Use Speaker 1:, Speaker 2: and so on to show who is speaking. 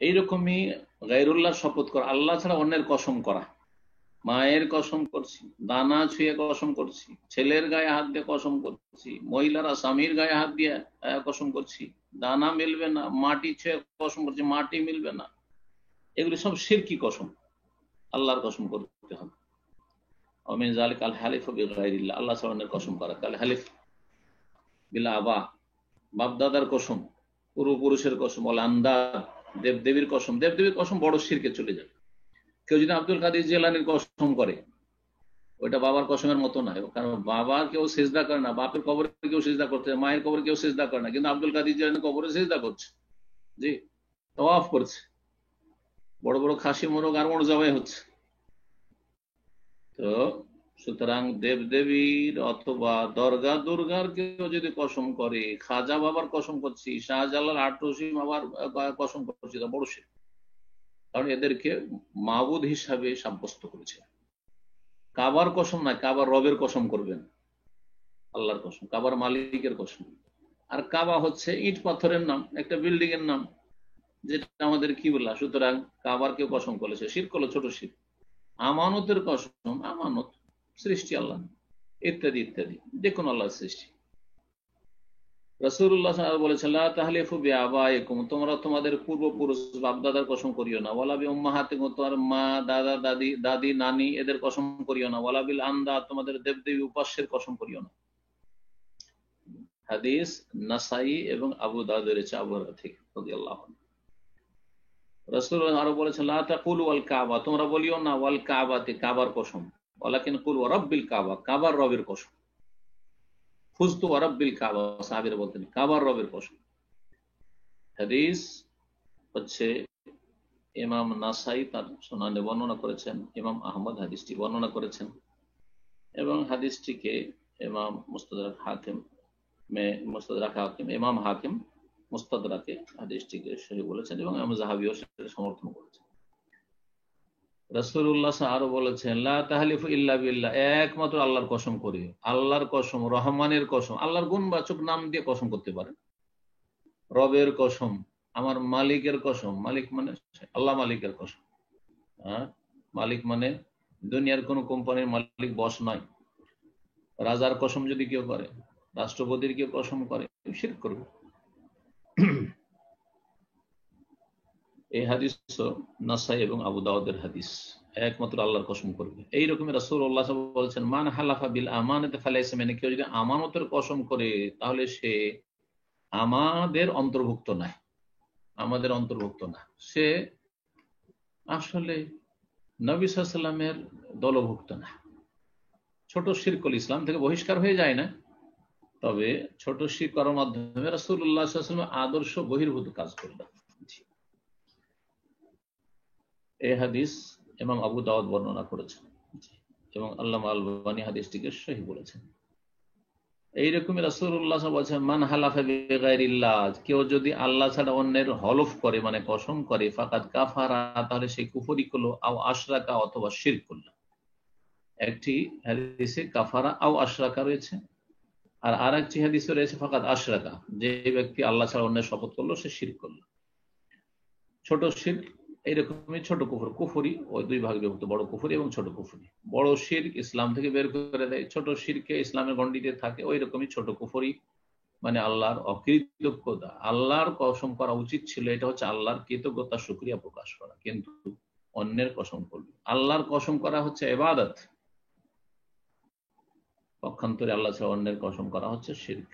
Speaker 1: এইরকমই গায়রুল্লাহ শপথ করা, আল্লাহ ছাড়া অন্যের কসম করা। মায়ের কসম করছি, দানা ছুঁয়ে কসম করছি, ছেলের গায়ে হাত দিয়ে কসম করছি, মহিলারা স্বামীর গায়ে হাত দিয়ে কসম করছি, দানা মিলবে না, মাটি ছুঁয়ে কসম করছি, মাটি মিলবে না, এগুলি সব শিরকি কসম, আল্লাহর কসম করতে হবে। আমিন যালিক আল হালিফ বিগাইরিল্লাহ, আল্লাহ ছাড়া অন্যের কসম করা। কাল হালিফ বিল আবা, বাপদাদার কসম, পূর্বপুরুষের কসম, অল আন্দাদ, দেবদেবীর কসম। দেবদেবীর কসম বড় শিরকে চলে যাবে। কেউ যদি আব্দুল কাদের জিলানীর কসম করে, ওইটা বাবার কসমের মতো নয়, কারণ বাবা কেউ সেজদা করে না, বাপের কবরে কেউ সেজদা করতে, মায়ের কবরে কেউ সেজদা করে না, কিন্তু আব্দুল কাদের জিলানীর কবরে সেজদা করছে, জি, তাওয়াফ করছে, বড় বড় খাসি মোরগ আর মোর জবাই হচ্ছে। তো সুতরাং দেবদেবীর অথবা দরগা দুর্গার কেউ যদি কসম করে, খাজা বাবার কসম করছি, শাহজালাল আটরশি বাবার কসম করছি, তা বড় শিরক। কারণ এদেরকে মাবুদ হিসাবে সাব্যস্ত করেছে। কাবার কসম না, কাবার রবের কসম করবেন, আল্লাহর কসম, কাবার মালিকের কসম। আর কাবা হচ্ছে ইট পাথরের নাম, একটা বিল্ডিং এর নাম, যেটা আমাদের কিবলা। সুতরাং কাবার কেউ কসম করেছে, শিরক হলো ছোট শিরক। আমানতের কসম, আমানত সৃষ্টি আল্লাহ, ইত্যাদি ইত্যাদি, দেখুন আল্লাহর সৃষ্টি। রাসূলুল্লাহ সাল্লাল্লাহু আলাইহি ওয়াসাল্লাম বলেছেন, লা তাহলিফু বিআবাইকুম, তোমরা তোমাদের পূর্বপুরুষ বাপদাদার কসম করিও না, ওয়ালা বিউম্মাহাতিকুম, তোমার মা দাদা দাদি দাদি নানি এদের কসম করিও না, ওয়ালা বিল আন্দাদ, তোমাদের দেবদেবী উপাস্যের কসম করিও না। হাদিস নাসাই এবং আবু দাউদের আবু হুরায়রা থেকে রাদিয়াল্লাহু আনহু। রাসূলুল্লাহ আরো বলেছেন, লা তাকুলু ওয়াল কাবা, তোমরা বলিও না ওয়াল কাবাতে, কাবার কসম, ওয়ালাকিন কুলু ওয়া রাব্বিল কাবা, কাবার রবের কসম। ফুজতু ওয়া রাব্বিল কাবা, সাহাবীরা বলতেন কাবার রবের কসম। হাদিস হচ্ছে ইমাম নাসাই তার সুনানে বর্ণনা করেছেন, ইমাম আহমদ হাদিসটি বর্ণনা করেছেন, এবং হাদিসটিকে ইমাম মুস্তাদরাক হাকিম ইমাম হাকিম মুস্তাদরাকে হাদিসটিকে সহিহ বলেছেন, এবং ইমাম যাহাবীও সেটা সমর্থন করেছেন। রাসূলুল্লাহ আরো বলেছেন, লা তাহলিফু ইল্লা বিল্লাহ, একমাত্র আল্লাহর কসম করে, আল্লাহর কসম, রহমানের কসম, আল্লাহর গুণবাচক নাম দিয়ে কসম করতে পারেন, রবের কসম, আমার মালিকের কসম, মালিক মানে আল্লাহ, মালিকের কসম। মালিক মানে দুনিয়ার কোন কোম্পানির মালিক বস নয়। রাজার কসম যদি কেউ করে, রাষ্ট্রপতির কেউ কসম করে, শিরক করবে। এই হাদিস নাসাই এবং আবু দাউদের হাদিস, একমাত্র আল্লাহর কসম করবে। এই রকম রাসূলুল্লাহ বলেছেন, মান হালাফা বিল আমানাতি ফালাইসা মিন, কেউ যদি আমানতের কসম করে তাহলে সে আমাদের অন্তর্ভুক্ত না, আমাদের অন্তর্ভুক্ত না, সে আসলে নবী সাল্লাল্লাহু আলাইহি ওয়াসাল্লামের দলভুক্ত না। ছোট শিরক ইসলাম থেকে বহিষ্কার হয়ে যায় না, তবে ছোট শিরক করার মাধ্যমে রাসূলুল্লাহ সাল্লাল্লাহু আলাইহি ওয়াসাল্লামের আদর্শ বহির্ভূত কাজ করলেন। এই হাদিস ইমাম আবু দাউদ বর্ণনা করেছেন, এবং আল্লামা আল-আলবানী হাদিসটিকে সহিহ বলেছেন। এইরকমই রাসূলুল্লাহ বলেছেন, মান হালাফা বিগাইরিল্লাহ, কেউ যদি আল্লাহ ছাড়া অন্যের হলফ করে, মানে কসম করে, ফাকাদ কাফারা, তাহলে সে কুফরি করলো, আও আশরাকা, অথবা শিরক করলো। একটি হাদিসে কাফারা আও আশরাকা রয়েছে, আর আরেকটি হাদিসে রয়েছে ফাকাদ আশরাকা, যে ব্যক্তি আল্লাহ ছাড়া অন্যের শপথ করলো সে শিরক করলো। ছোট শিরক এইরকমই, ছোট কুফর, কুফরি ওই দুই ভাগে বিভক্ত, বড় কুফরি এবং ছোট কুফরি। বড় শিরক ইসলাম থেকে বের করে দেয়, ছোট শিরকে ইসলামের গণ্ডিতে থাকে, ওই রকমই ছোট কুফরি, মানে আল্লাহর অকৃতজ্ঞতা। আল্লাহর কসম করা উচিত ছিল, এটা হচ্ছে আল্লাহর কৃতজ্ঞতা শুকরিয়া প্রকাশ করা, কিন্তু অন্যের কসম করবে। আল্লাহর কসম করা হচ্ছে ইবাদত, পক্ষান্তরে আল্লাহ ছাড়া অন্যের কসম করা হচ্ছে শিরক।